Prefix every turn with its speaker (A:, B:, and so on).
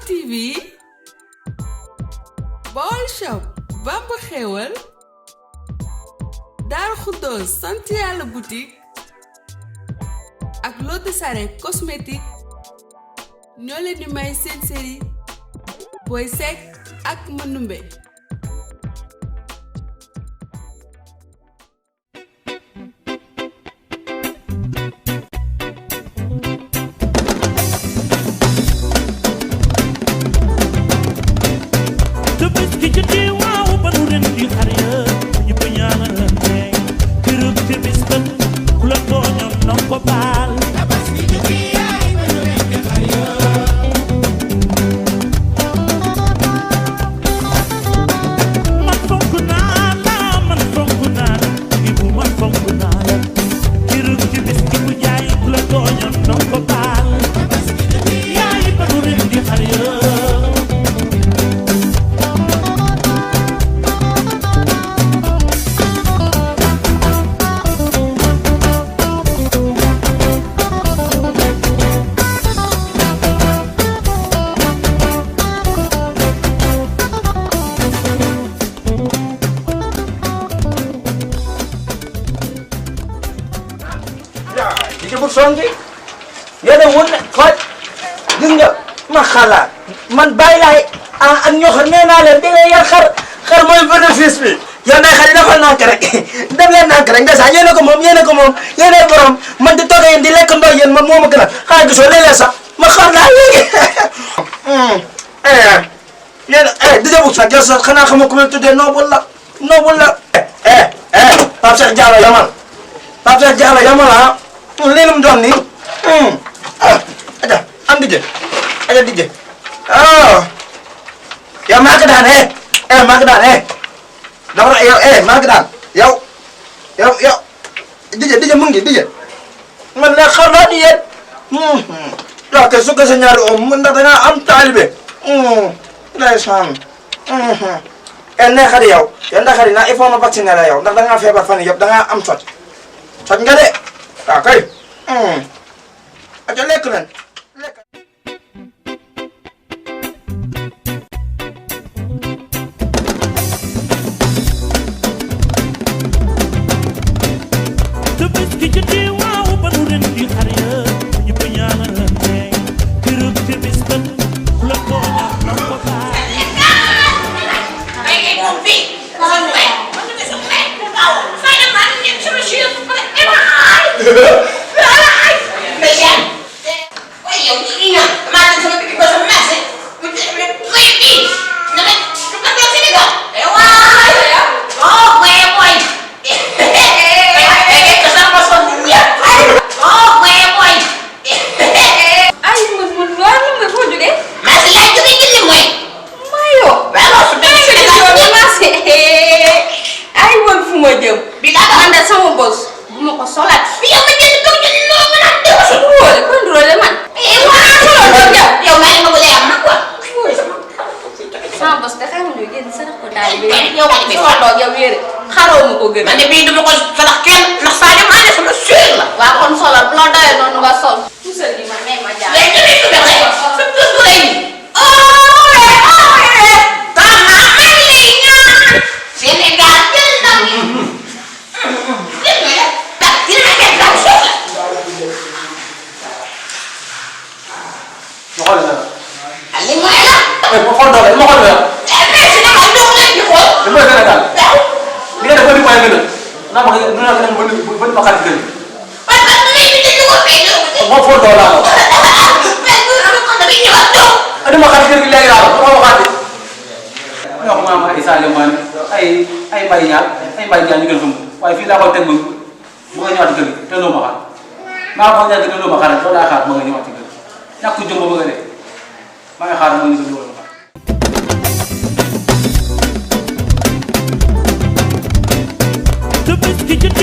A: TV Baol Shop Bamba Xewal Daaru Xuddoos Sant Yàlla boutique ak Lotte Sare cosmétique ñoo leen di may seen série Boy Seck ak Manumbe
B: songi yéen won xool gis nga ma xalaat man bàyyi laay ak ñoo xam nee naa leen da ngay yar xar mooy bénéfice bi yow nday xale dafa nànk rek dem leen nànk rek ndeysaan yéen a ko moom yéen a borom man di toog yéen di lekk ndox yéen man moo ma gën a xanaa gisoo léeg-léeg sax ma xar naa léegi yéen dija bug sax jël sax xanaa xama ko may tuddee noobul la Pape Cheikh Diallo yamal Pape Cheikh Diallo yamal ah lii lu mu doon nii aja am dijje aja dijje yow maa ko daan maa ko daan dafa yow maa ko daan yow dijje mu ngi dijje man ne xar naa di yéen yow kay su ko sa ñaari om ndax da ngaa am taalibe ndeysaan ne xadi yow ndax xadi naa il faut ma vacciner la yow ndax da ngaa feebar fan yëpp da ngaa am sot nga de waaw kay aca lekk leen lekk
C: man de bii duma ko salax kenn ndax Sadio Mané sama suur la.
D: waaw kon solal bu la doyee noonu nga sol. puusal gi man may ma jaar.
C: léegi ñu ngi tuddee rek sa puus bu rëy. tax naa may lay ñaan. Sénégal jël ndam yi. dégg nga de ndax dina nekk ndaw suuf la.
B: ma xool la.
C: li mooy la.
B: ma xool doole ma xool la.
C: mais si naka ñoo leen di xool.
B: li mooy Sénégal. li nga def ba ni mooy gën a naa ma gën a ba ma xarit gën.
C: parce que léegi dañu ko fay ñëw.
B: moo foo doole laa la.
C: mais bu dul ko tamit ñëwaat ñëw.
B: andi ma xarit gën gi léegi laa la ma waxaat de. wax maama ay Sadio Mané ay Mbaye Niang ñu gën xam waaye fii laa koy teg moom bu nga ñëwaat gën te loo ma xaar maa ko ñàkk te loo ma xaar loolu laa xaar ma nga ñëwaat gën ñàkk jom ba bëgg a dee maa ngi xaar ma nga ñu gën loolu ma xaar.
E: The biscuit